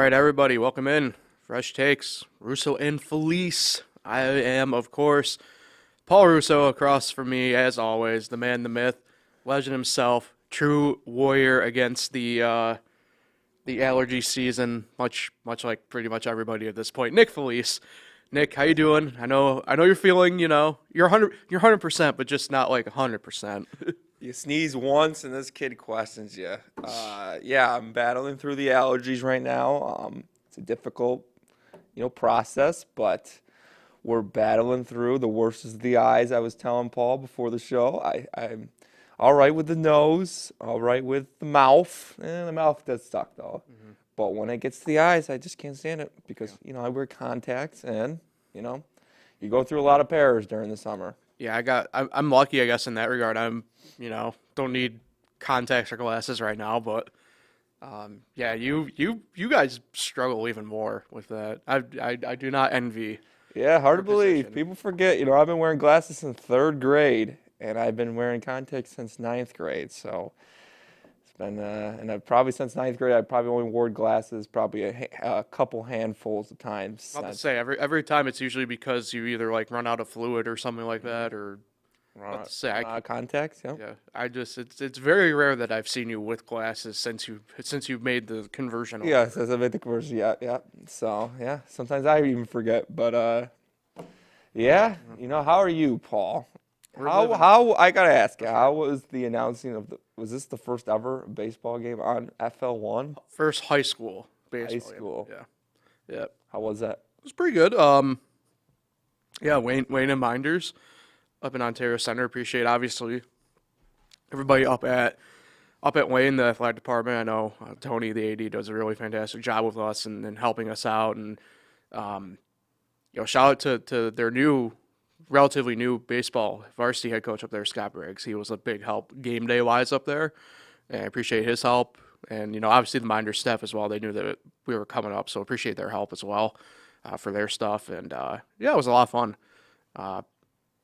right, everybody, welcome in. Fresh takes, Russo and Felice. I am, of course, Paul Russo. Across from me, as always, the man, the myth, legend himself, true warrior against the allergy season, much like pretty much everybody at this point. Nick Felice. Nick, how you doing? I know you're feeling, you're 100%, but just not like 100%. You sneeze once and this kid questions you. Yeah, I'm battling through the allergies right now. It's a difficult, process, but we're battling through. The worst is the eyes. I was telling Paul before the show. I'm all right with the nose, all right with the mouth. The mouth does suck though. But when it gets to the eyes, I just can't stand it because I wear contacts and you go through a lot of pairs during the summer. Yeah, I'm lucky, I guess, in that regard. Don't need contacts or glasses right now, but yeah, you guys struggle even more with that. I do not envy Yeah, hard your to believe. position. People forget, I've been wearing glasses since third grade, and I've been wearing contacts since ninth grade. So it's been, and I've probably since ninth grade, I probably only wore glasses probably a couple handfuls of times. Not to say every time it's usually because you either like run out of fluid or something like that, or not to say Contacts, yeah. yeah, it's very rare that I've seen you with glasses since you've made the conversion over. Yeah, says I made the conversion. Yeah, yeah. So yeah, sometimes I even forget. But yeah, how are you, Paul? We're How living. how I gotta ask you, how was the announcing of was this the first ever baseball game on FL1? First high school baseball game. School. Yeah, yeah, it How was that? was pretty good. Yeah, Wayne and Minders up in Ontario Center. Appreciate obviously everybody up at Wayne, the athletic department. I know Tony, the AD, does a really fantastic job with us and helping us out. And shout out to their relatively new baseball varsity head coach up there, Scott Briggs. He was a big help game day wise up there, and I appreciate his help. And obviously the Minders staff as well. They knew that we were coming up, so appreciate their help as well for their stuff. And yeah, it was a lot of fun.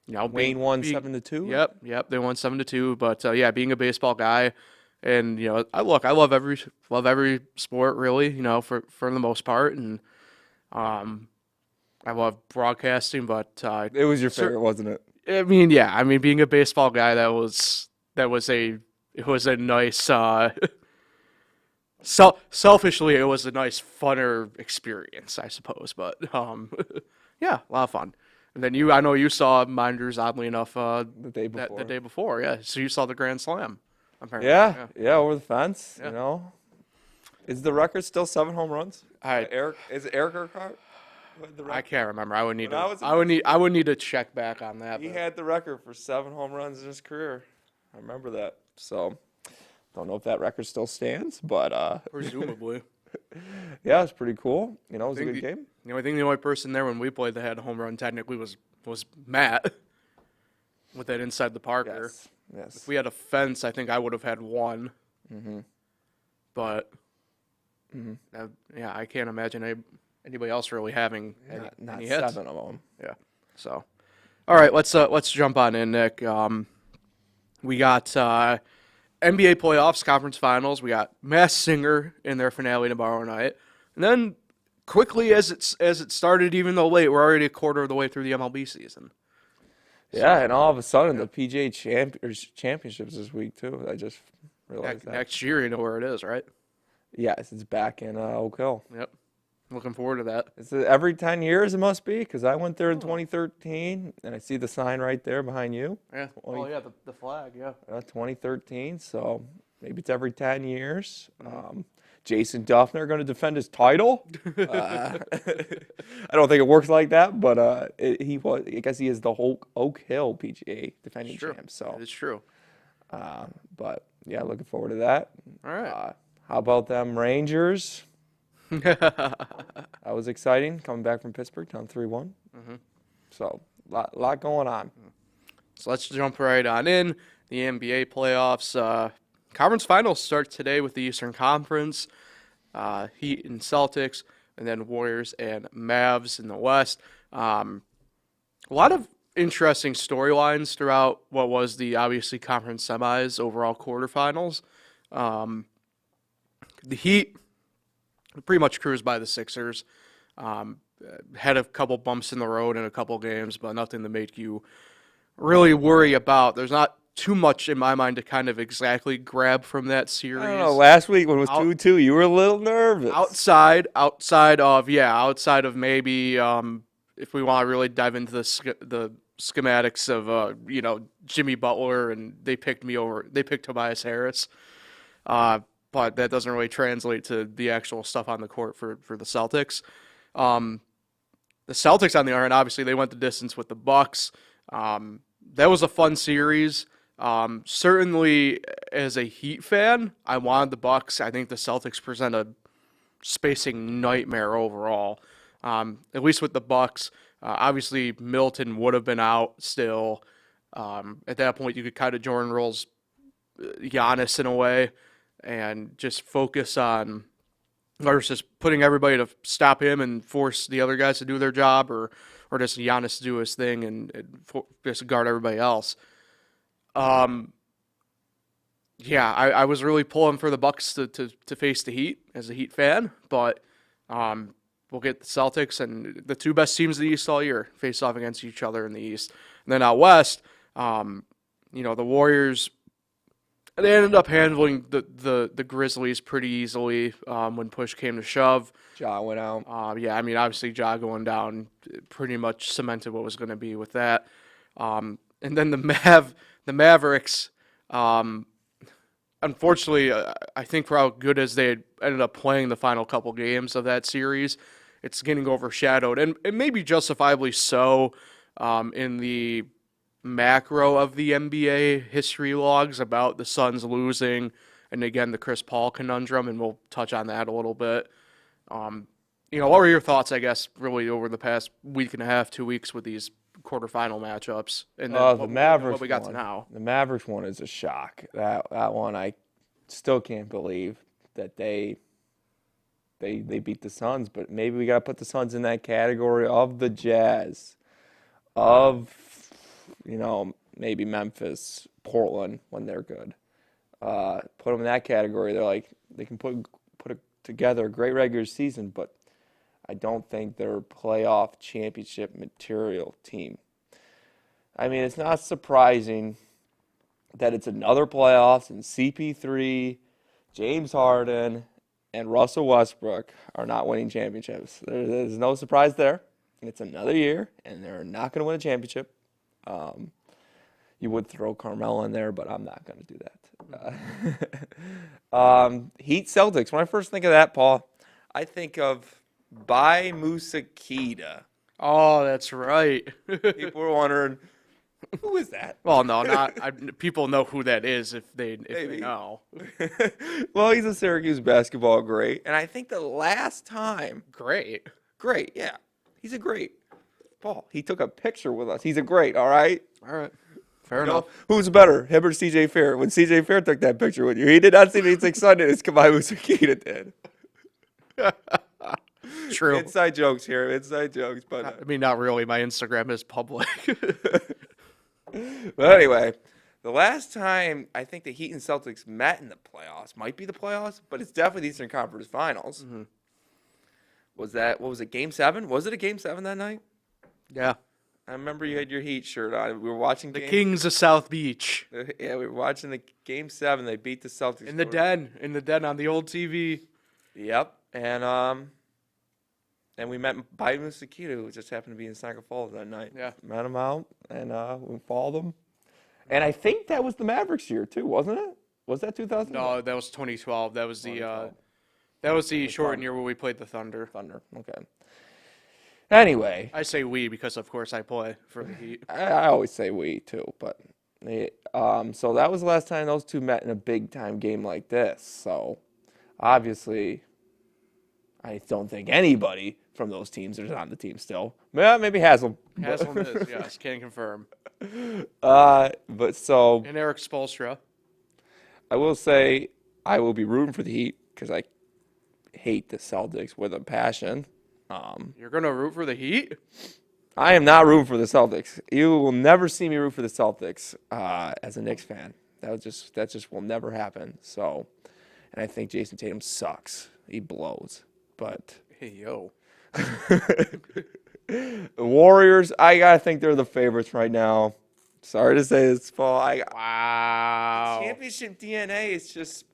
Wayne won 7-2. Yep, they won 7-2. But yeah, being a baseball guy, and I love every sport really, for the most part, and I love broadcasting, but It was your favorite, wasn't it? being a baseball guy, it was a nice selfishly it was a nice funner experience, I suppose. But yeah, a lot of fun. And then I know you saw Minders, oddly enough, The day before. the day before. Yeah, so you saw the Grand Slam, apparently. Yeah, over the fence. Yeah. Is the record still 7 home runs? I Is it Eric Urquhart? who had the I record? can't remember. I would need When I to. was I would need to check back on that. He But had the record for 7 home runs in his career. I remember that. So, don't know if that record still stands, but presumably, yeah, it's pretty cool. It was a think good game. the only person there when we played that had a home run technically was Matt with that inside the Parker. Yes. If we had a fence, I think I would have had one. But yeah, I can't imagine anybody else really having Not any hits. 7 of them. Yeah. So, all right, let's jump on in, Nick. We got NBA playoffs, conference finals. We got Masked Singer in their finale tomorrow night, and then quickly as it started, even though late, we're already a quarter of the way through the MLB season. Yeah, and all of a sudden the PGA Championships this week too. I just realized that. Next year, you know where it is, right? Yes, it's back in Oak Hill. Yep. Looking forward to that. Is it every 10 years? It must be because I went there in 2013, and I see the sign right there behind you. Yeah. Oh yeah, the flag. Yeah. 2013. So maybe it's every 10 years. Jason Duffner going to defend his title. I don't think it works like that, but I guess he is the whole Oak Hill PGA defending champ. So it's true. but yeah, looking forward to that. All right. How about them Rangers? That was exciting coming back from Pittsburgh, down 3-1. So lot going on. So let's jump right on in. The NBA playoffs. Conference finals start today with the Eastern Conference. Heat and Celtics, and then Warriors and Mavs in the West. A lot of interesting storylines throughout what was the obviously conference semis, overall quarterfinals. The Heat pretty much cruised by the Sixers. Had a couple bumps in the road in a couple games, but nothing to make you really worry about. There's not too much in my mind to kind of exactly grab from that I don't know. series. Last week when it was Out, 2-2, you were a little nervous. outside of maybe if we want to really dive into the schematics of Jimmy Butler, and they picked me over. They picked Tobias Harris, but that doesn't really translate to the actual stuff on the court for the Celtics. The Celtics, on the other hand, obviously they went the distance with the Bucks. That was a fun series. Certainly, as a Heat fan, I wanted the Bucks. I think the Celtics present a spacing nightmare overall. At least with the Bucks, obviously Milton would have been out still. At that point, you could kind of Jordan rolls Giannis in a way, and just focus on, or just putting everybody to stop him and force the other guys to do their job, or just Giannis to do his thing and just guard everybody else. Yeah, I was really pulling for the Bucks to face the Heat as a Heat fan, but we'll get the Celtics, and the two best teams in the East all year face off against each other in the East. And then out West, the Warriors, they ended up handling the Grizzlies pretty easily when push came to shove. Ja went out. Obviously Ja going down pretty much cemented what was going to be with that. And then the Mavericks, unfortunately, I think for how good as they ended up playing the final couple games of that series, it's getting overshadowed, and maybe justifiably so, in the macro of the NBA history logs about the Suns losing, and again the Chris Paul conundrum, and we'll touch on that a little bit. What were your thoughts, I guess, really over the past week and a half, 2 weeks with these quarterfinal matchups, and then The Mavericks what we got one. to now? The Mavericks one is a shock. That one, I still can't believe that they beat the Suns. But maybe we got to put the Suns in that category of the Jazz, of maybe Memphis, Portland when they're good. Put them in that category. They're like, they can put together a great regular season, but I don't think they're a playoff championship material team. I mean, it's not surprising that it's another playoffs and CP3, James Harden, and Russell Westbrook are not winning championships. There's no surprise there. It's another year, and they're not going to win a championship. You would throw Carmelo in there, but I'm not going to do that. Heat Celtics. When I first think of that, Paul, I think of Bai Musakita. Oh, that's right. People were wondering, who is that? Well, no, people know who that is if they know. Well, he's a Syracuse basketball great, and I think the last time, Great, yeah, he's a great. Paul, he took a picture with us. He's a great, all right? all right, fair enough. Who's better, him or C.J. Fair? When C.J. Fair took that picture with you, he did not seem as excited as Bai Musakita did. True. Inside jokes here, but I mean, not really. My Instagram is public. But anyway, the last time I think the Heat and Celtics met in the playoffs, might be the playoffs, but it's definitely the Eastern Conference Finals. Mm-hmm. Was that, what was it, Game 7? Was it a Game 7 that night? Yeah. I remember you had your Heat shirt on. We were watching The Kings of South Beach. Yeah, we were watching the Game 7. They beat the Celtics. In the den on the old TV. Yep. And we met Bai Musakita, who just happened to be in Niagara Falls that night. Yeah. Met him out, and we followed him. And I think that was the Mavericks year, too, wasn't it? Was that 2000? No, that was 2012. That was 2012. That was the shortened year where we played the Thunder. Okay. Anyway. I say we because, of course, I play for the Heat. I always say we, too. But so that was the last time those two met in a big-time game like this. So, obviously, I don't think anybody from those teams is on the team still. Yeah, maybe Haslam. Haslam is, yes, can confirm. But so. And Eric Spoelstra. I will say I will be rooting for the Heat because I hate the Celtics with a passion. You're going to root for the Heat? I am not rooting for the Celtics. You will never see me root for the Celtics as a Knicks fan. That just will never happen. So, and I think Jason Tatum sucks. He blows. but Hey, yo. the Warriors, I gotta think they're the favorites right now. Sorry to say this, Paul. Wow. Championship DNA is just.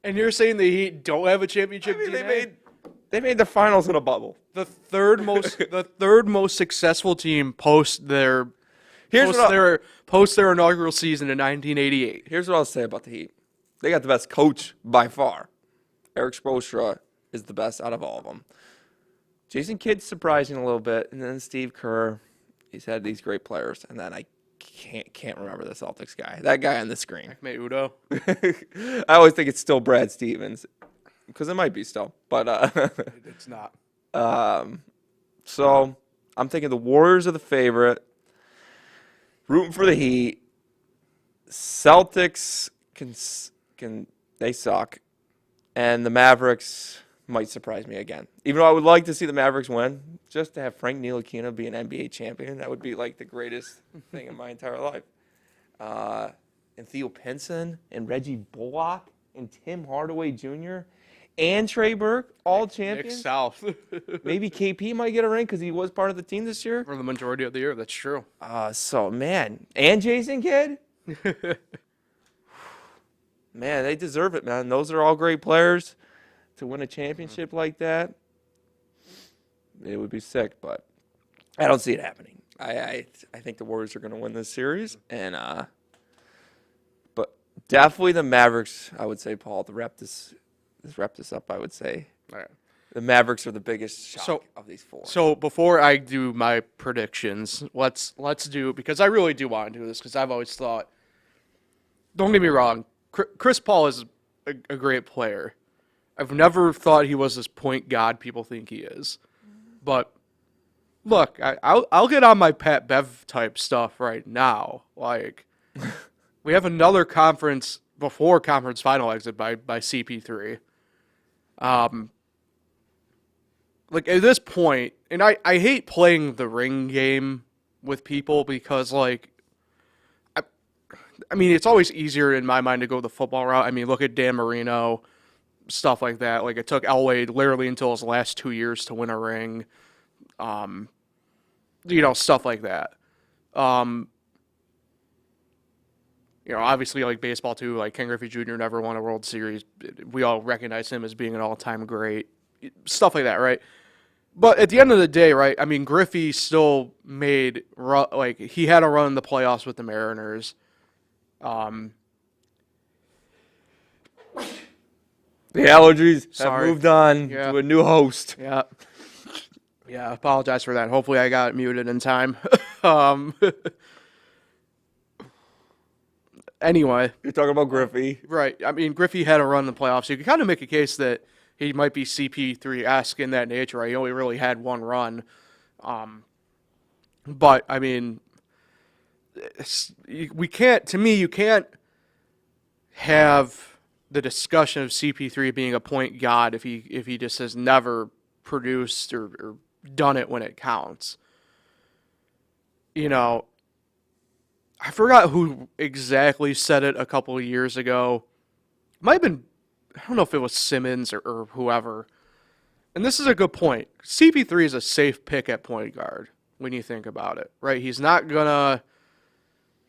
And you're saying the Heat don't have a championship I mean, DNA? they made the finals in a bubble. The third most successful team post their inaugural season in 1988. Here's what I'll say about the Heat. They got the best coach by far. Eric Spoelstra is the best out of all of them. Jason Kidd's surprising a little bit, and then Steve Kerr. He's had these great players, and then I can't remember the Celtics guy. That guy on the screen. Mate Udo. I always think it's still Brad Stevens, because it might be still, but It's not. So I'm thinking the Warriors are the favorite. Rooting for the Heat. Celtics can they suck, and the Mavericks might surprise me again. Even though I would like to see the Mavericks win, just to have Frank Ntilikina be an NBA champion, that would be like the greatest thing in my entire life. And Theo Pinson and Reggie Bullock and Tim Hardaway Jr. and Trey Burke, all champions. Nick South. Maybe KP might get a ring because he was part of the team this year. For the majority of the year, that's true. Man, and Jason Kidd. Man, they deserve it, man. Those are all great players. To win a championship like that, it would be sick, but I don't see it happening. I think the Warriors are going to win this series, and but definitely the Mavericks. I would say, Paul, to wrap this up, I would say All right. the Mavericks are the biggest shock of these four. So before I do my predictions, let's do, because I really do want to do this, because I've always thought, don't get me wrong, Chris Paul is a great player. I've never thought he was this point god people think he is. But look, I'll get on my Pat Bev type stuff right now. Like, we have another conference before conference final exit by CP3. Like, at this point, and I hate playing the ring game with people because, like, I mean, it's always easier in my mind to go the football route. I mean, look at Dan Marino, stuff like that. Like, it took Elway literally until his last 2 years to win a ring. Stuff like that. Obviously, like baseball too, like Ken Griffey Jr. never won a World Series. We all recognize him as being an all-time great. Stuff like that, right? But at the end of the day, right, I mean, Griffey still he had a run in the playoffs with the Mariners. The allergies have Sorry. moved on to a new host. Yeah. Yeah, I apologize for that. Hopefully I got it muted in time. Anyway. You're talking about Griffey. Right. I mean, Griffey had a run in the playoffs. You can kind of make a case that he might be CP3-esque in that nature, right? He only really had one run. But, I mean, you can't have the discussion of CP3 being a point god if he just has never produced or done it when it counts. I forgot who exactly said it a couple of years ago. It might have been, I don't know if it was Simmons or whoever. And this is a good point. CP3 is a safe pick at point guard when you think about it, right? He's not gonna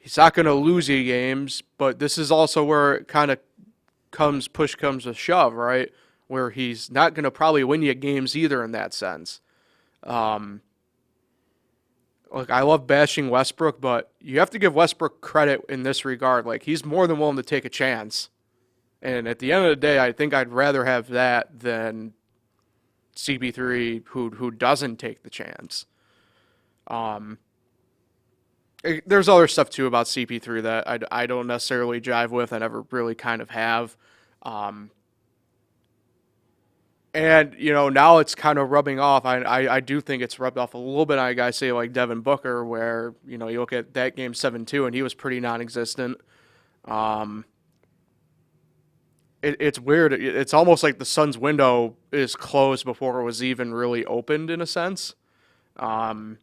lose you games, but this is also where it kind of push comes to shove, right? Where he's not going to probably win you games either in that sense. Look, I love bashing Westbrook, but you have to give Westbrook credit in this regard. Like, he's more than willing to take a chance. And at the end of the day, I think I'd rather have that than CP3 who doesn't take the chance. There's other stuff, too, about CP3 that I don't necessarily jive with. I never really kind of have. And, now it's kind of rubbing off. I do think it's rubbed off a little bit on a guy, say, like Devin Booker, where, you look at that game 7-2, and he was pretty non-existent. It's weird. It's almost like the Suns' window is closed before it was even really opened, in a sense. Paul's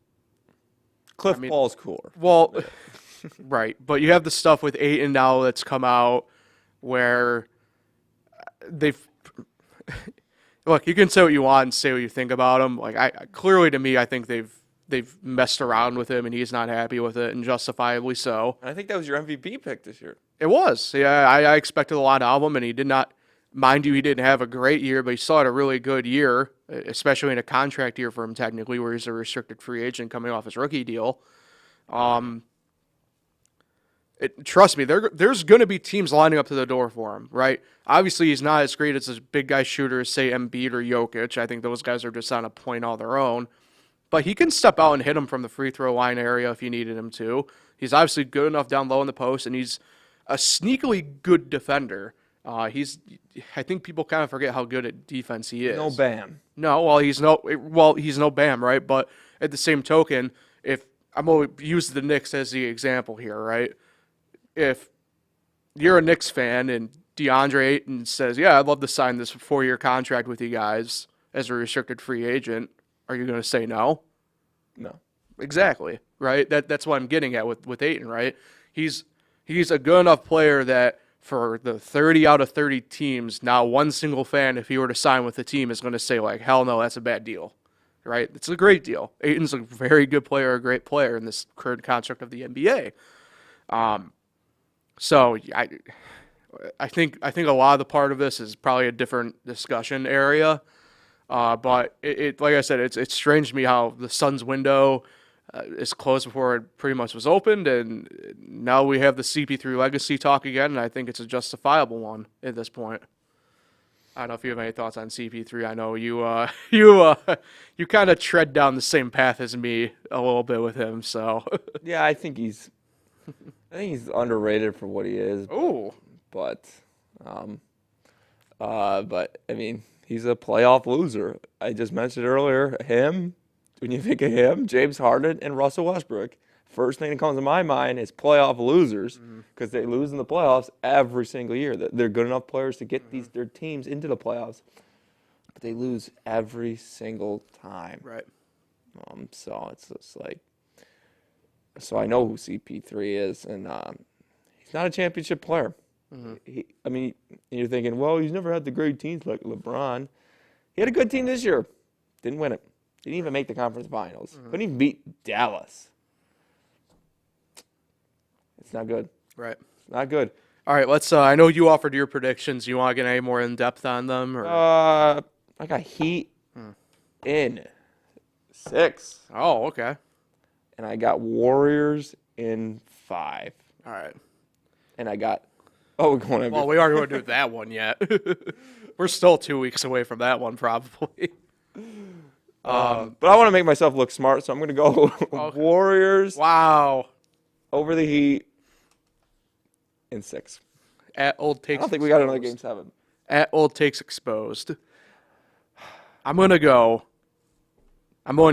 cooler. Well, right. But you have the stuff with Ayton now that's come out where they've... look, you can say what you want and say what you think about him. Like clearly to me, I think they've messed around with him and he's not happy with it, and justifiably so. And I think that was your MVP pick this year. It was. Yeah, I expected a lot of him, and he did not. Mind you, he didn't have a great year, but he still had a really good year, especially in a contract year for him technically, where he's a restricted free agent coming off his rookie deal. Trust me, there's going to be teams lining up to the door for him, right? Obviously, he's not as great as a big guy shooter as, say, Embiid or Jokic. I think those guys are just on a point all their own. But he can step out and hit him from the free throw line area if you needed him to. He's obviously good enough down low in the post, and he's a sneakily good defender. I think people kind of forget how good at defense he is. No Bam. No, he's no Bam, right? But at the same token, if I'm going to use the Knicks as the example here, right? If you're a Knicks fan and DeAndre Ayton says, "Yeah, I'd love to sign this 4-year contract with you guys as a restricted free agent," are you going to say no? No. Exactly, right? That's what I'm getting at with Ayton, right? He's a good enough player that for the 30 out of 30 teams, not one single fan, if he were to sign with the team, is going to say, like, hell no, that's a bad deal, right? It's a great deal. Ayton's a very good player, a great player in this current construct of the NBA. So I think a lot of the part of this is probably a different discussion area. But it like I said, it's strange to me how the Suns window is closed before it pretty much was opened, and now we have the CP3 legacy talk again, and I think it's a justifiable one at this point. I don't know if you have any thoughts on CP3. I know you kind of tread down the same path as me a little bit with him. So Yeah, I think he's underrated for what he is. oh, But I mean, he's a playoff loser. I just mentioned earlier him. When you think of him, James Harden and Russell Westbrook, first thing that comes to my mind is playoff losers, because they lose in the playoffs every single year. They're good enough players to get their teams into the playoffs, but they lose every single time. right. So it's just like, so I know who CP3 is, and he's not a championship player. I mean, you're thinking, well, he's never had the great teams like LeBron. He had a good team this year, didn't win it. Didn't even make the conference finals. Couldn't even beat Dallas. It's not good. Right. It's not good. All right, let's. I know you offered your predictions. You want to get any more in depth on them? Or? I got Heat in 6, Oh, okay. and I got Warriors in 5, All right. and I got. Oh, we're going. Well, we aren't going to do that one yet. We're still 2 weeks away from that one, probably. But I want to make myself look smart, so I'm going to go Warriors Wow. over the Heat in 6. At Old I Takes. don't think we got another Game 7. At Old Takes Exposed. I'm going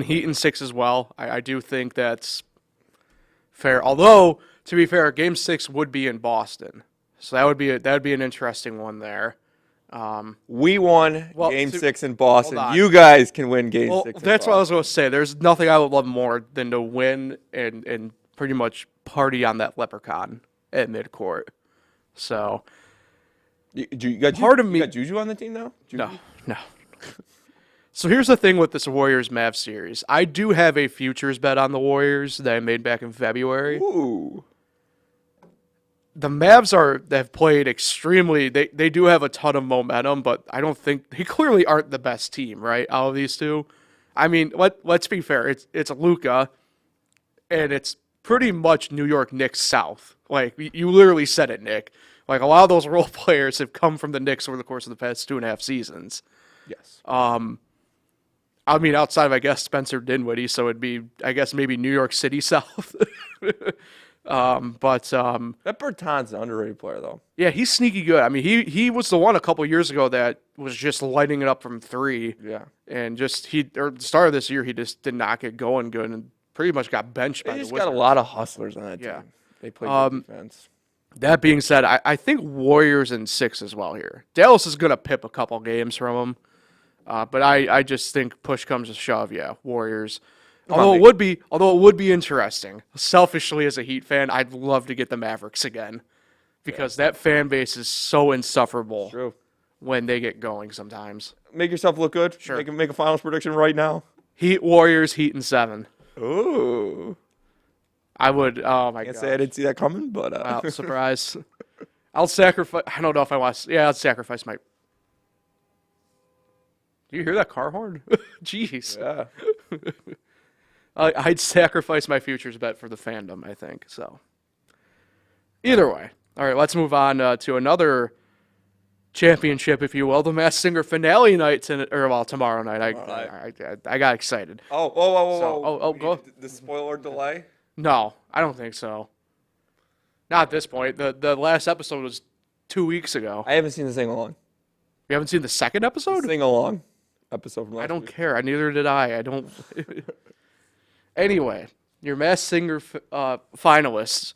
Heat in 6 as well. I do think that's fair. Although, to be fair, Game 6 would be in Boston. So that'd be an interesting one there. We won Well, Game to- 6 in hold Boston. on. You guys can win Game 6 in That's what I Boston. was going to say. There's nothing I would love more than to win and pretty much party on that leprechaun at midcourt. So, You got Part of me- you got Juju on the team now? Juju? no. So here's the thing with this Warriors-Mavs series. I do have a futures bet on the Warriors that I made back in February. Ooh. The Mavs have played extremely. They do have a ton of momentum, but I don't think they clearly aren't the best team, right? Out of these two, I mean, let's be fair. It's Luka, and it's pretty much New York Knicks South. Like you literally said it, Nick. Like a lot of those role players have come from the Knicks over the course of the past 2.5 seasons. Yes. I mean, outside of I guess Spencer Dinwiddie, so it'd be I guess maybe New York City South. But That Bertans an underrated player, though. yeah, he's sneaky good. I mean, he was the one a couple years ago that was just lighting it up from 3, Yeah. and just the start of this year he just did not get going good and pretty much got benched by They the just Wizards. got a lot of hustlers on that Yeah. team. They play good defense. That being said, I think Warriors in 6 as well here. Dallas is gonna pip a couple games from them, but I just think push comes to shove, yeah, Warriors. Although it would be interesting. Selfishly, as a Heat fan, I'd love to get the Mavericks again, because that fan base is so insufferable True. when they get going sometimes. Make yourself look good. Sure. Make a finals prediction right now. Heat Warriors, Heat in 7. Ooh. I would. Oh my Can't god. say I didn't see that coming, but Wow, surprise. I'll sacrifice. I don't know if I want. Yeah, I'll sacrifice my. Do you hear that car horn? Jeez. yeah. I'd sacrifice my futures bet for the fandom, I think. So, either way. All right, let's move on to another championship, if you will, the Masked Singer finale night, tomorrow night. I got excited. Oh, Go. The spoiler delay? No, I don't think so. Not at this point. The last episode was 2 weeks ago. I haven't seen the sing along. You haven't seen the second episode? Sing along episode from last I don't week. care. Neither did I. I don't. Anyway, your Masked Singer finalists,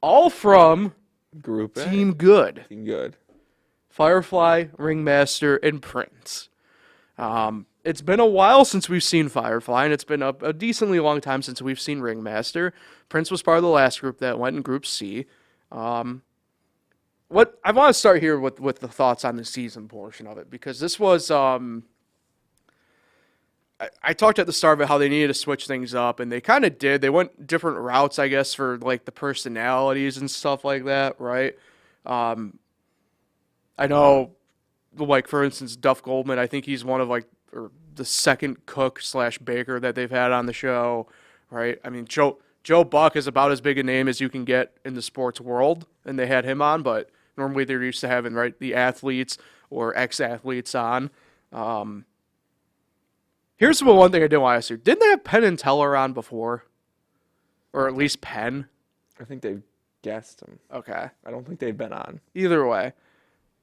all from Group A. Team Good. Team Good. Firefly, Ringmaster, and Prince. It's been a while since we've seen Firefly, and it's been a decently long time since we've seen Ringmaster. Prince was part of the last group that went in Group C. What I want to start here with the thoughts on the season portion of it, because this was I talked at the start about how they needed to switch things up, and they kind of did. They went different routes, I guess, for like the personalities and stuff like that, right? I know, like for instance, Duff Goldman. I think he's one of or the second cook / baker that they've had on the show, right? I mean, Joe Buck is about as big a name as you can get in the sports world, and they had him on. But normally they're used to having the athletes or ex-athletes on. Here's the one thing I didn't want to ask you. Didn't they have Penn and Teller on before? Or at least Penn? I think they've guessed him. Okay. I don't think they've been on. Either way.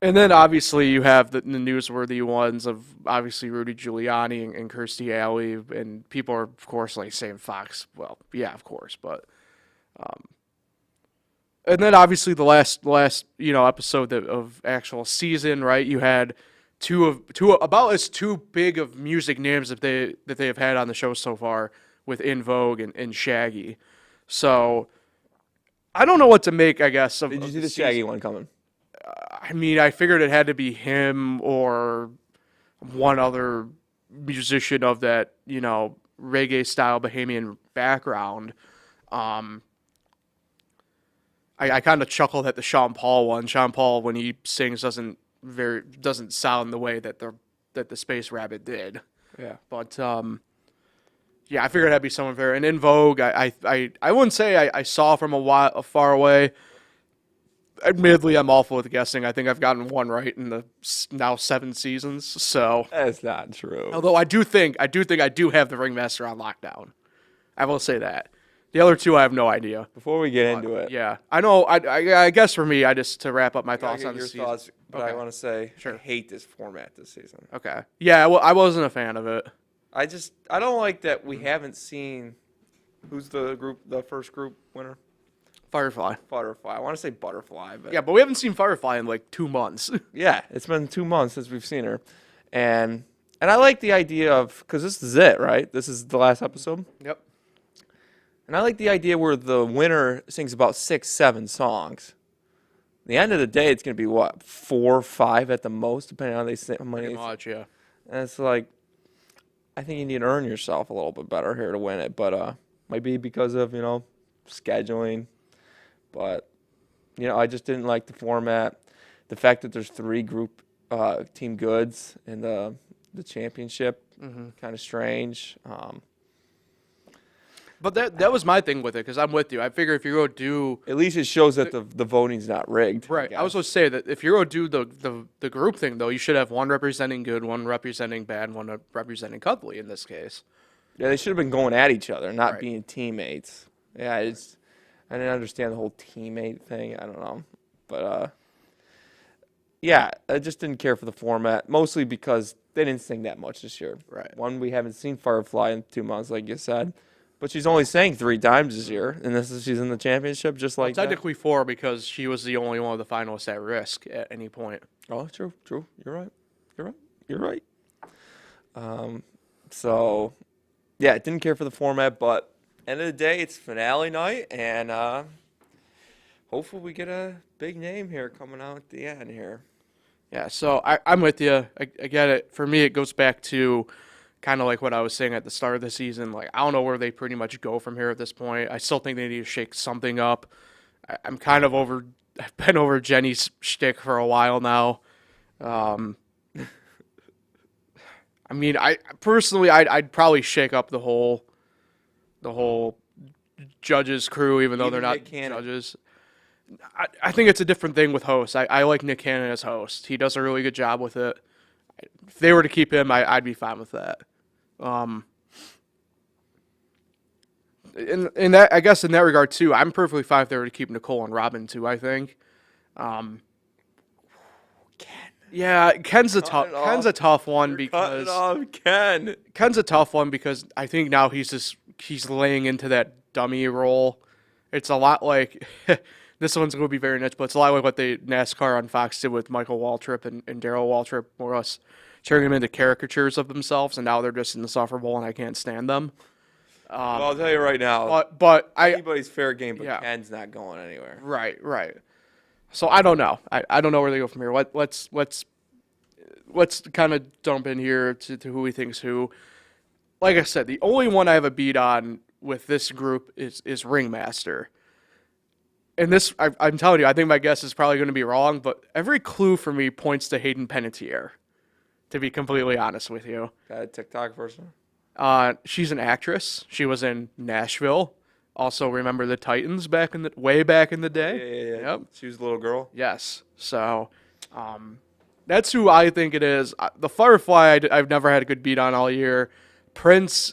And then obviously you have the newsworthy ones of obviously Rudy Giuliani and Kirstie Alley, and people are of course saying Fox. Well, yeah, of course, but and then obviously the last episode of actual season, right? You had two about as two big of music names that they have had on the show so far with In Vogue and Shaggy. So I don't know what to make, I guess. Did you see the Shaggy one coming? I mean, I figured it had to be him or one other musician of that, reggae style Bahamian background. I kind of chuckled at the Sean Paul one. Sean Paul, when he sings, doesn't sound the way that the Space Rabbit did. Yeah. But yeah, I figured it had to be someone very. And In Vogue, I wouldn't say I saw from a far away. Admittedly, I'm awful with guessing. I think I've gotten one right in the now 7 seasons. So that's not true. Although I do think I do have the Ringmaster on lockdown. I will say that. The other two, I have no idea. Before we get into it, yeah, I know. I guess for me, to wrap up my thoughts on the season. Thoughts, but okay. I want to say, sure. I hate this format this season. Okay. Yeah, well, I wasn't a fan of it. I don't like that we haven't seen who's the first group winner. Firefly. I want to say Butterfly, but yeah, but we haven't seen Firefly in 2 months. Yeah, it's been 2 months since we've seen her, and I like the idea of, because this is it, right? This is the last episode. Yep. And I like the idea where the winner sings about 6, 7 songs. At the end of the day, it's going to be what, 4 or 5 at the most, depending on how many. Pretty much, yeah. And it's I think you need to earn yourself a little bit better here to win it, but might be because of scheduling. But, I just didn't like the format. The fact that there's 3 group team goods in the championship, kind of strange. But that was my thing with it, because I'm with you. I figure if you're going to do... At least it shows that the voting's not rigged. Right. I was going to say that if you're going to do the group thing, though, you should have one representing good, one representing bad, one representing cuddly in this case. Yeah, they should have been going at each other, not right. being teammates. Yeah, I didn't understand the whole teammate thing. I don't know. But, yeah, I just didn't care for the format, mostly because they didn't sing that much this year. Right. One, we haven't seen Firefly in 2 months, like you said. But she's only sang 3 times this year, and she's in the championship just like that. Technically 4, because she was the only one of the finalists at risk at any point. Oh, true. You're right. So, yeah, didn't care for the format, but end of the day, it's finale night, and hopefully we get a big name here coming out at the end here. Yeah, so I'm with you. I get it. For me, it goes back to kind of like what I was saying at the start of the season. Like, I don't know where they pretty much go from here at this point. I still think they need to shake something up. I'm kind of over. I've been over Jenny's shtick for a while now. Um, I mean, I personally, I'd probably shake up the whole judges crew, even though they're Even not Nick Cannon. judges. I think it's a different thing with hosts. I like Nick Cannon as host. He does a really good job with it. If they were to keep him, I'd be fine with that. Um, in that, I guess in that regard too, I'm perfectly fine if they were to keep Nicole and Robin too. I think. Um, yeah, Cutting off. Ken's a tough one You're cutting because off Ken. Ken's a tough one because I think now he's laying into that dummy role. It's a lot like this one's going to be very niche, but it's a lot like what the NASCAR on Fox did with Michael Waltrip and Darrell Waltrip, more or less turning them into caricatures of themselves, and now they're just in the sufferable, and I can't stand them. Well, I'll tell you right now. But Anybody's fair game, but yeah. Ken's not going anywhere. right. So I don't know. I don't know where they go from here. Let's kind of dump in here to who we think's who. Like I said, the only one I have a beat on with this group is Ringmaster. And this, I'm telling you, I think my guess is probably going to be wrong, but every clue for me points to Hayden Panettiere, to be completely honest with you. Got a TikTok person? She's an actress. She was in Nashville. Also, remember the Titans way back in the day? Yeah. Yep. She was a little girl. Yes. So, that's who I think it is. The Firefly, I've never had a good beat on all year. Prince,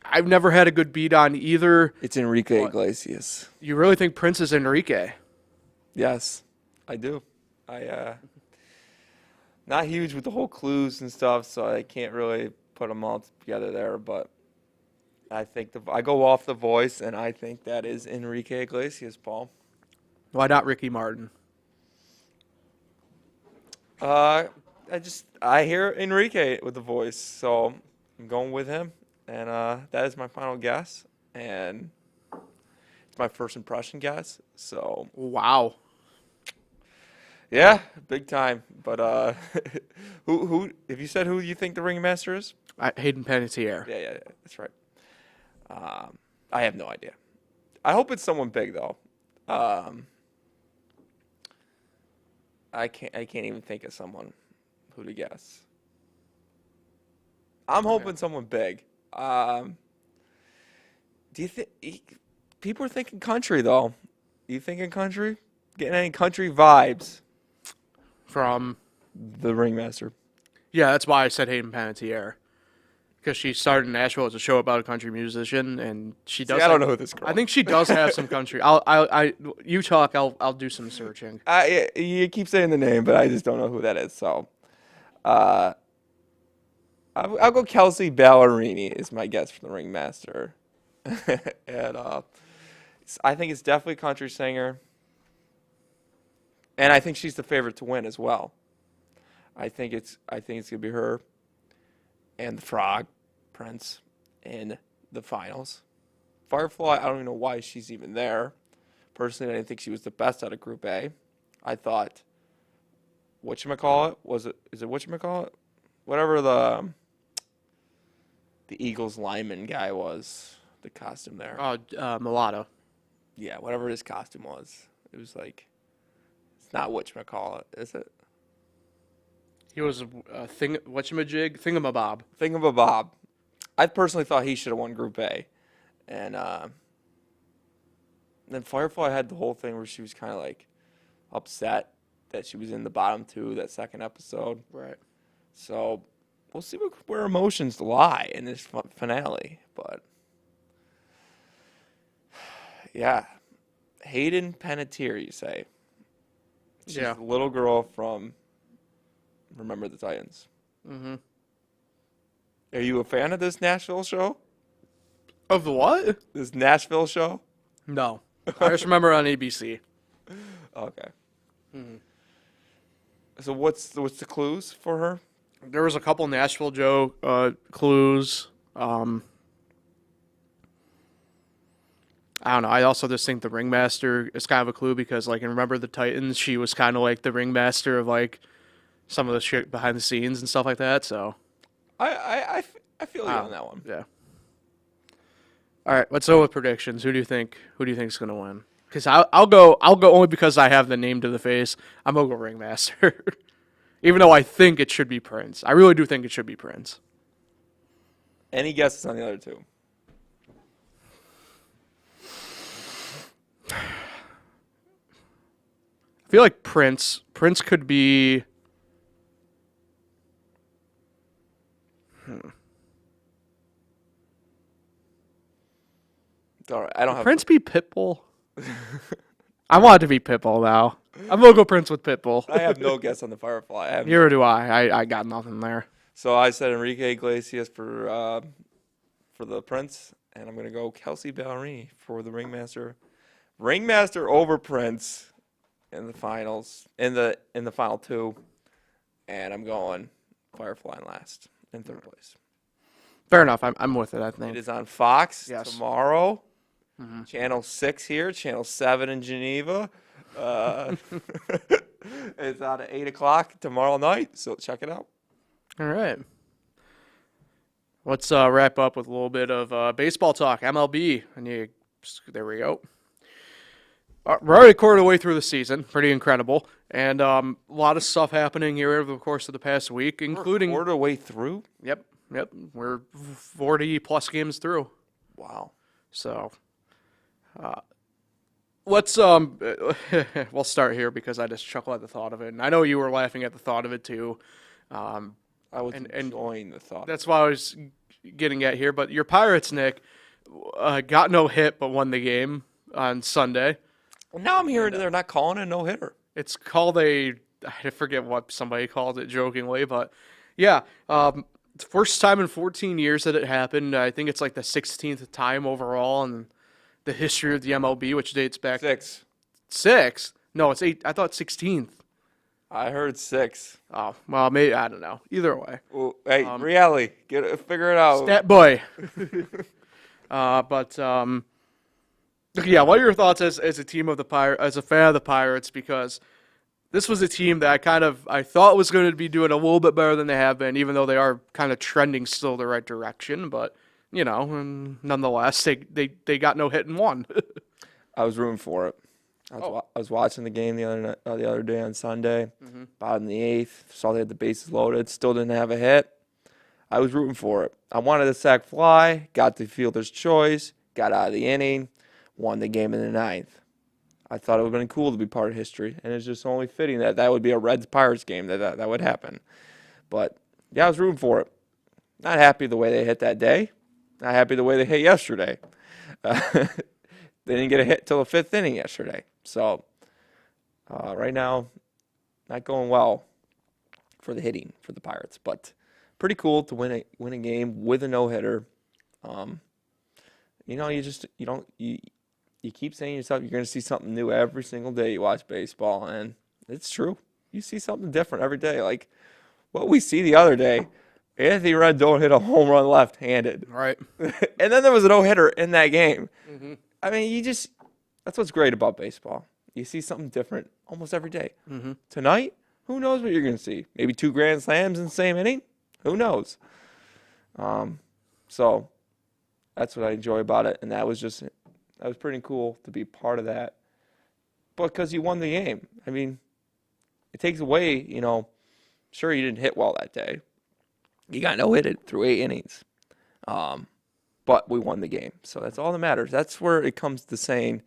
I've never had a good beat on either. It's Enrique Iglesias. You really think Prince is Enrique? Yes, I do. Not huge with the whole clues and stuff, so I can't really put them all together there, but I think I go off the voice, and I think that is Enrique Iglesias, Paul. Why not Ricky Martin? I hear Enrique with the voice, so I'm going with him, and that is my final guess, and it's my first impression guess. So Wow. yeah, big time. But who? If you said who you think the ringmaster is? Hayden Panettiere. Yeah, that's right. I have no idea. I hope it's someone big though. I can't even think of someone who to guess. I'm hoping someone big. Do you think people are thinking country though? You thinking country? Getting any country vibes? From, The ringmaster. yeah, that's why I said Hayden Panettiere. Because she started in Nashville as a show about a country musician, and she does. I don't know who this girl. I think she does have some country. You talk. I'll do some searching. You keep saying the name, but I just don't know who that is. So, I'll go Kelsey Ballerini is my guess for the ringmaster, and I think it's definitely a country singer, and I think she's the favorite to win as well. I think it's gonna be her and the Frog, Prince, in the finals. Firefly, I don't even know why she's even there. Personally, I didn't think she was the best out of Group A. I thought, whatchamacallit? Is it whatchamacallit? Whatever the Eagles lineman guy was, the costume there. Oh, Mulatto. Yeah, whatever his costume was. It was like, it's not whatchamacallit, is it? He was a thingamabob. Thingamabob. I personally thought he should have won Group A. And then Firefly had the whole thing where she was kind of like upset that she was in the bottom two that second episode. Right. So we'll see where emotions lie in this finale. But yeah, Hayden Panettiere, you say? She's Yeah. the little girl from Remember the Titans. Mm-hmm. Are you a fan of this Nashville show? Of the what? This Nashville show? No. I just remember on ABC. Okay. Mm-hmm. So what's the clues for her? There was a couple Nashville Joe clues. I don't know. I also just think the ringmaster is kind of a clue because, like, and remember the Titans? She was kind of like the ringmaster of like some of the shit behind the scenes and stuff like that. So I feel you on that one. yeah. All right, let's go with predictions. Who do you think? Who do you think is gonna win? Because I'll go only because I have the name to the face. I'm gonna go ringmaster, even though I think it should be Prince. I really do think it should be Prince. Any guesses on the other two? I feel like Prince. Prince could be. All right, I don't have. Prince be Pitbull? I want it to be Pitbull now. I'm gonna go Prince with Pitbull. I have no guess on the Firefly. I have Neither do I. I got nothing there. So I said Enrique Iglesias for the Prince, and I'm gonna go Kelsey Ballerini for the Ringmaster. Ringmaster over Prince in the finals, in the final two, and I'm going Firefly last in third place. Fair enough. I'm with it. I think It is on Fox Yes. tomorrow. Channel 6 here, Channel 7 in Geneva. It's on at 8 o'clock tomorrow night, so check it out. All right. Let's wrap up with a little bit of baseball talk. MLB. There we go. We're already a quarter of the way through the season. Pretty incredible. And a lot of stuff happening here over the course of the past week, including. Quarter way through? Yep. We're 40-plus games through. Wow. So, let's we'll start here because I just chuckle at the thought of it, and I know you were laughing at the thought of it too. I was enjoying the thought. That's why I was getting at here. But your Pirates, Nick, got no hit but won the game on Sunday. Well, now I'm hearing they're not calling it a no-hitter. It's called I forget what somebody called it jokingly, but yeah. First time in 14 years that it happened. I think it's like the 16th time overall in the history of the MLB, which dates back 6. 6. No, it's 8. I thought 16th. I heard 6. Oh, well, maybe I don't know. Either way, Well, hey, Reale, figure it out. stat boy. Yeah. What are your thoughts as a team of the as a fan of the Pirates? Because this was a team that I thought was going to be doing a little bit better than they have been, even though they are kind of trending still the right direction. But nonetheless, they got no hit and won. I was rooting for it. I was watching the game the other day on Sunday, about in the 8th. Saw they had the bases loaded, still didn't have a hit. I was rooting for it. I wanted a sac fly, got the fielder's choice, got out of the inning, won the game in the 9th. I thought it would have been cool to be part of history, and it's just only fitting that would be a Reds-Pirates game that would happen. But, yeah, I was rooting for it. Not happy the way they hit that day. Not happy the way they hit yesterday. They didn't get a hit till the 5th inning yesterday. So, right now, not going well for the hitting for the Pirates. But pretty cool to win a game with a no-hitter. You keep saying to yourself you're going to see something new every single day you watch baseball, and it's true. You see something different every day. Like what we see the other day, Anthony Rendon hit a home run left-handed. Right. And then there was a no-hitter in that game. Mm-hmm. I mean, that's what's great about baseball. You see something different almost every day. Mm-hmm. Tonight, who knows what you're going to see? Maybe 2 grand slams in the same inning? Who knows? So that's what I enjoy about it, and that was pretty cool to be part of that. Because you won the game. I mean, it takes away, sure you didn't hit well that day. You got no hit through 8 innings. But we won the game. So that's all that matters. That's where it comes to saying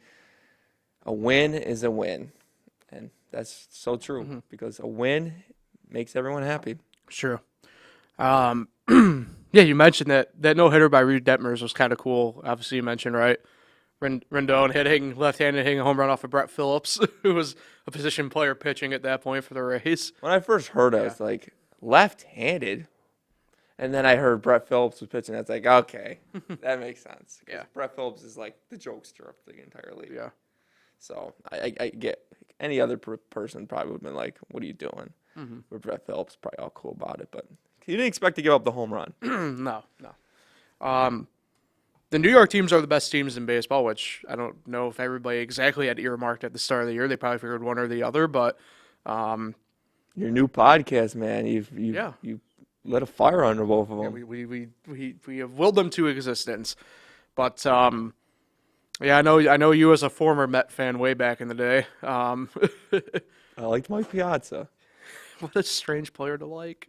a win is a win. And that's so true because a win makes everyone happy. Sure. Yeah, you mentioned that no-hitter by Reed Detmers was kind of cool. Obviously, you mentioned, right? Rendon hitting left-handed, hitting a home run off of Brett Phillips, who was a position player pitching at that point for the Rays. When I first heard it, I was like, left-handed? And then I heard Brett Phillips was pitching. I was like, okay, that makes sense. Yeah. Brett Phillips is like the jokester of the entire league. Yeah. So I get any other person probably would have been like, what are you doing? Mm-hmm. But Brett Phillips probably all cool about it. But he didn't expect to give up the home run. No. The New York teams are the best teams in baseball, which I don't know if everybody exactly had earmarked at the start of the year. They probably figured one or the other, but Your new podcast, man. yeah, you lit a fire under both of yeah, them. we have willed them to existence. But yeah, I know you as a former Met fan way back in the day. I liked Mike Piazza. What a strange player to like.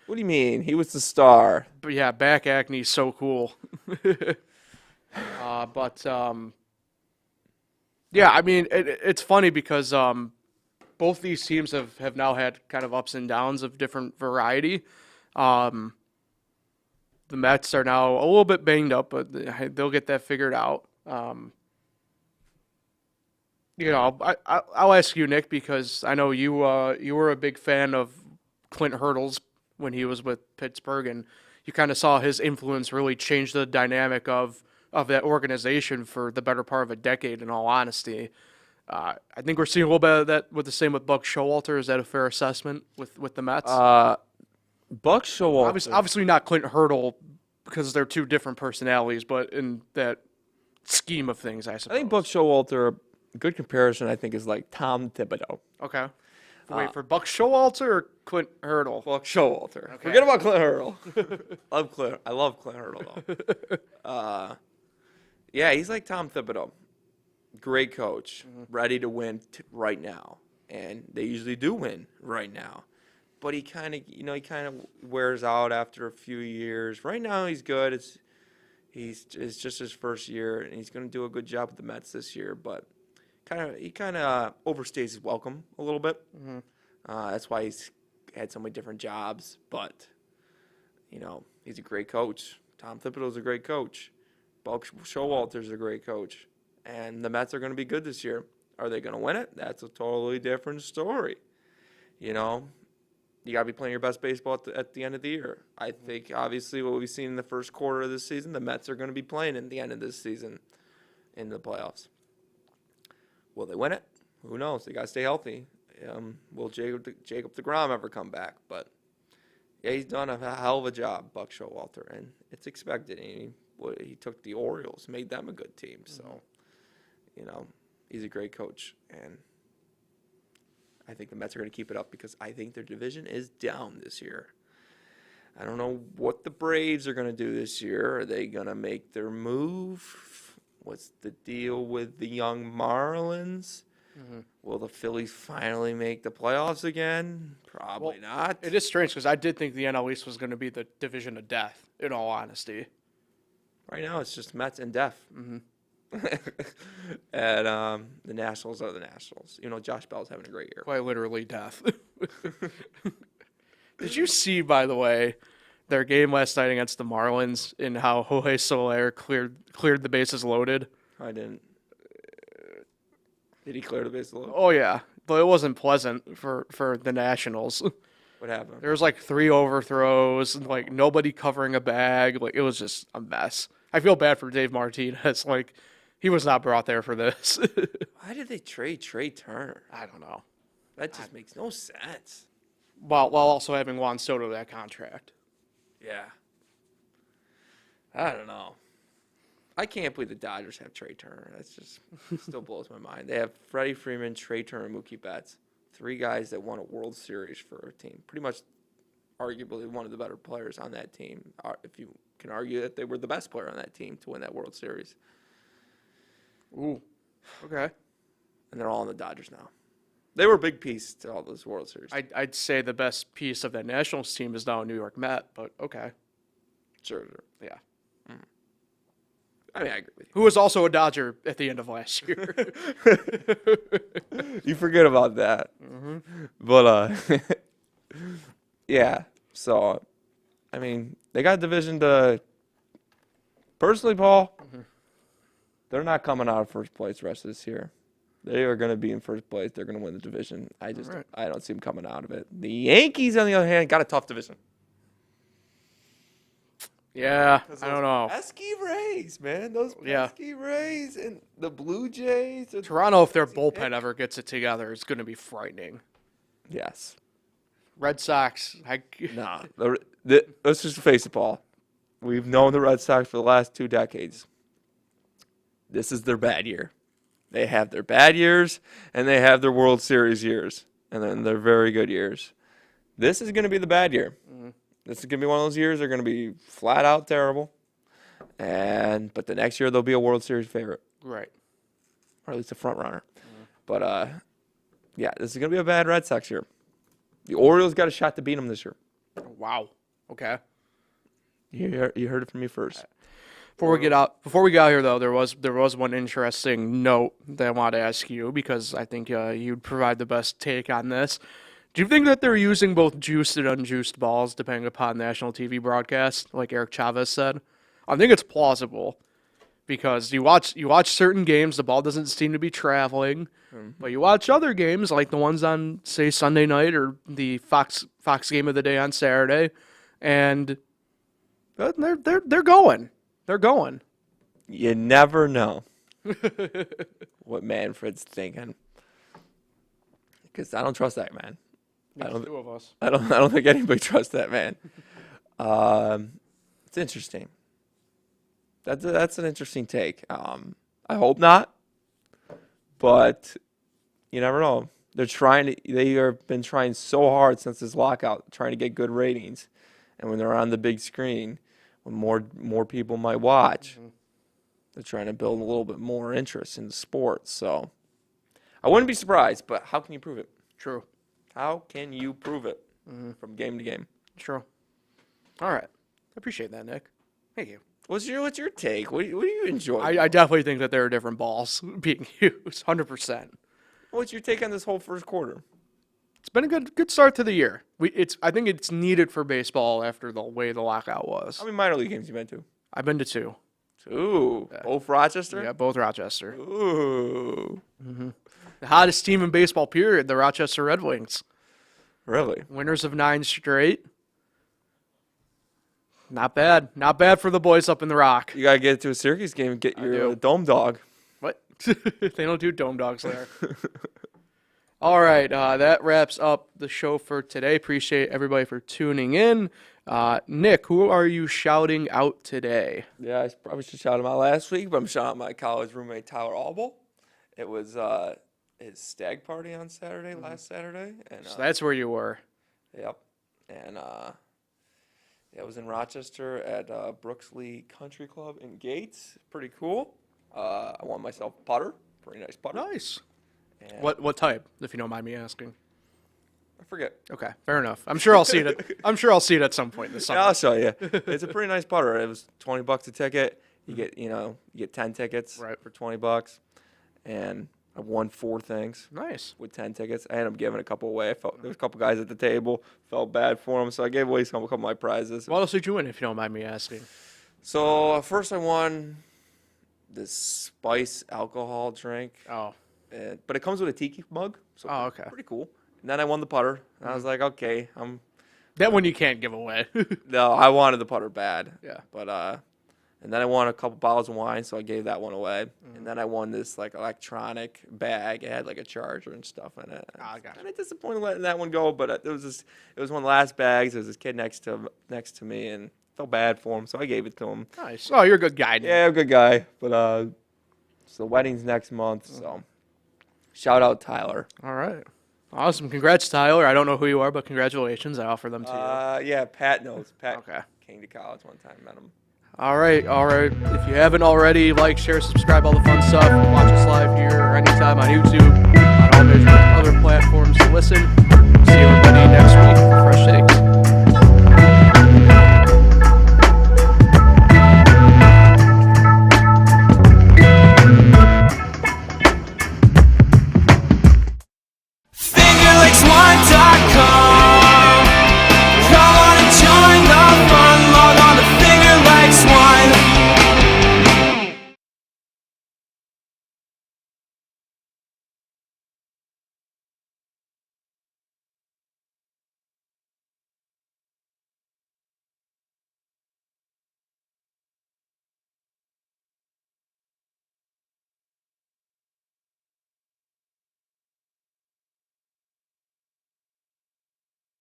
What do you mean? He was the star. But yeah, back acne's so cool. But yeah, I mean, it's funny because both these teams have now had kind of ups and downs of different variety. The Mets are now a little bit banged up, but they'll get that figured out. I'll ask you, Nick, because I know you were a big fan of Clint Hurdle's when he was with Pittsburgh, and you kind of saw his influence really change the dynamic of that organization for the better part of a decade. In all honesty, I think we're seeing a little bit of that with the same with Buck Showalter. Is that a fair assessment with the Mets? Buck Showalter. Obviously not Clint Hurdle because they're two different personalities, but in that scheme of things, I suppose. I think Buck Showalter, a good comparison, I think, is like Tom Thibodeau. Okay. Wait, for Buck Showalter or Clint Hurdle? Buck Showalter. Okay. Forget about Clint Hurdle. I love Clint Hurdle, though. Yeah, he's like Tom Thibodeau. Great coach, ready to win right now. And they usually do win right now. But he kind of wears out after a few years. Right now he's good. It's just his first year, and he's going to do a good job with the Mets this year. But he kind of overstays his welcome a little bit. Mm-hmm. That's why he's had so many different jobs. But he's a great coach. Tom Thibodeau's a great coach. Buck Showalter's a great coach, and the Mets are going to be good this year. Are they going to win it? That's a totally different story. You got to be playing your best baseball at the end of the year. I think, obviously, what we've seen in the first quarter of this season, the Mets are going to be playing at the end of this season in the playoffs. Will they win it? Who knows? They got to stay healthy. Will Jacob deGrom ever come back? But, yeah, he's done a hell of a job, Buck Showalter, and it's expected. He took the Orioles, made them a good team. So, he's a great coach, and I think the Mets are going to keep it up because I think their division is down this year. I don't know what the Braves are going to do this year. Are they going to make their move? What's the deal with the young Marlins? Mm-hmm. Will the Phillies finally make the playoffs again? Probably not. It is strange because I did think the NL East was going to be the division of death, in all honesty. Right now it's just Mets and death. Mm-hmm. And the Nationals are the Nationals. Josh Bell's having a great year. Quite literally death. Did you see, by the way, their game last night against the Marlins and how Jorge Soler cleared the bases loaded? I didn't. Did he clear the bases loaded? Oh, yeah. But it wasn't pleasant for the Nationals. What happened? There was like 3 overthrows and like nobody covering a bag. Like it was just a mess. I feel bad for Dave Martinez. Like he was not brought there for this. Why did they trade Trey Turner? I don't know. That just makes no sense. While also having Juan Soto that contract. Yeah. I don't know. I can't believe the Dodgers have Trey Turner. That's just still blows my mind. They have Freddie Freeman, Trey Turner, Mookie Betts. 3 guys that won a World Series for a team. Pretty much, arguably, one of the better players on that team. If you can argue that they were the best player on that team to win that World Series. Ooh. Okay. And they're all on the Dodgers now. They were a big piece to all those World Series. I'd say the best piece of that Nationals team is now a New York Met, but okay. Sure. Yeah. I mean, I agree with you. Who was also a Dodger at the end of last year. You forget about that. Mm-hmm. But, yeah. So, I mean, they got division to. Personally, Paul, they're not coming out of first place the rest of this year. They are going to be in first place. They're going to win the division. I don't see them coming out of it. The Yankees, on the other hand, got a tough division. Yeah, I don't know. Pesky Rays, man. Those pesky Rays and the Blue Jays. Toronto, if their bullpen ever gets it together, it's going to be frightening. Yes. Red Sox. Nah. Let's just face it, Paul. We've known the Red Sox for the last 2 decades. this is their bad year. They have their bad years, and they have their World Series years, and then their very good years. This is going to be the bad year. Mm-hmm. This is going to be one of those years they're going to be flat out terrible. But the next year they'll be a World Series favorite. Right. Or at least a front runner. Mm-hmm. But, yeah, this is going to be a bad Red Sox year. The Orioles got a shot to beat them this year. Wow. Okay. You heard it from me first. Before we get out here though, there was one interesting note that I wanted to ask you because I think you'd provide the best take on this. Do you think that they're using both juiced and unjuiced balls depending upon national TV broadcast, like Eric Chavez said? I think it's plausible because you watch certain games, the ball doesn't seem to be traveling, but you watch other games like the ones on say Sunday night or the Fox game of the day on Saturday, and they're going. They're going. You never know what Manfred's thinking, because I don't trust that man. Two of us. I don't think anybody trusts that man. It's interesting. That's an interesting take. I hope not, but you never know. They have been trying so hard since this lockout, trying to get good ratings, and when they're on the big screen, when more people might watch, they're trying to build a little bit more interest in the sport. So I wouldn't be surprised, but how can you prove it? True. How can you prove it from game to game? True. All right. I appreciate that, Nick. Thank you. What's your take? What do you enjoy? I definitely think that there are different balls being used, 100%. What's your take on this whole first quarter? It's been a good start to the year. I think it's needed for baseball after the way the lockout was. How many minor league games you been to? I've been to 2. 2? Yeah. Both Rochester? Yeah, both Rochester. Ooh. Mm-hmm. The hottest team in baseball, period, the Rochester Red Wings. Really? Winners of 9 straight. Not bad. Not bad for the boys up in the Rock. You got to get to a Syracuse game and get your dome dog. What? They don't do dome dogs there. All right, that wraps up the show for today. Appreciate everybody for tuning in. Nick, who are you shouting out today? Yeah, I probably should shout him out last week, but I'm shouting out my college roommate, Tyler Albel. It was his stag party on Saturday, last Saturday. And so that's where you were. Yep. And it was in Rochester at Brooksley Country Club in Gates. Pretty cool. I won myself a putter. Pretty nice putter. Nice. And what type, if you don't mind me asking? I forget. Okay, fair enough. I'm sure I'll see it. I'm sure I'll see it at some point this summer. Yeah, I'll show you. It's a pretty nice putter. It was $20 a ticket. You get 10 tickets for $20, and I won 4 things. Nice. With 10 tickets. I ended up giving a couple away. There was a couple guys at the table. Felt bad for them, so I gave away a couple of my prizes. What else did you win, if you don't mind me asking? So first I won this spice alcohol drink. Oh. But it comes with a tiki mug. So okay. Pretty cool. And then I won the putter. And I was like, okay, that one you can't give away. No, I wanted the putter bad. Yeah. But and then I won a couple bottles of wine, so I gave that one away. And then I won this like electronic bag. It had like a charger and stuff in it. Oh, gotcha. And I disappointed letting that one go, but it was one of the last bags. There was this kid next to me, and felt bad for him, so I gave it to him. Nice. Oh, you're a good guy. Dude. Yeah, I'm a good guy. But so the wedding's next month, so shout out Tyler. All right. Awesome. Congrats, Tyler. I don't know who you are, but congratulations. I offer them to you. Yeah, Pat knows. Pat okay. Came to college one time, met him. All right. If you haven't already, like, share, subscribe, all the fun stuff. Watch us live here or anytime on YouTube, on all major other platforms to listen. See everybody next week for Fresh Takes.